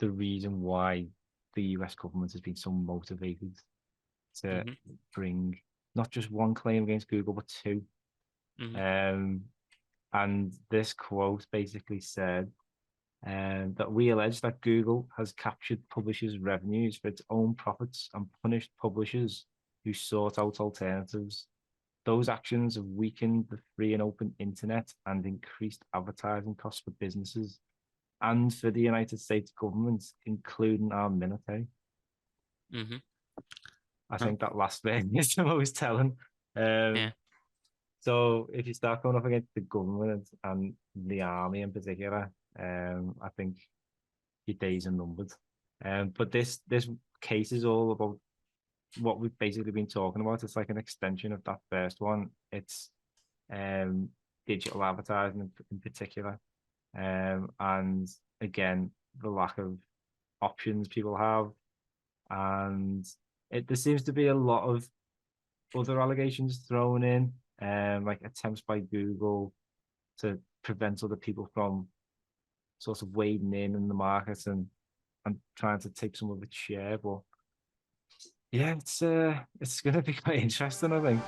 the reason why the US government has been so motivated to bring not just one claim against Google, but two. And this quote basically said that we allege that Google has captured publishers' revenues for its own profits and punished publishers who sought out alternatives. Those actions have weakened the free and open internet and increased advertising costs for businesses and for the United States government, including our military. I think that last bit is the most telling. So if you start going up against the government and the army in particular, I think your days are numbered. But this case is all about what we've basically been talking about. It's like an extension of that first one. It's digital advertising in particular. And again, the lack of options people have. And there seems to be a lot of other allegations thrown in, like attempts by Google to prevent other people from sort of wading in the market and trying to take some of its share. But yeah, it's going to be quite interesting, I think.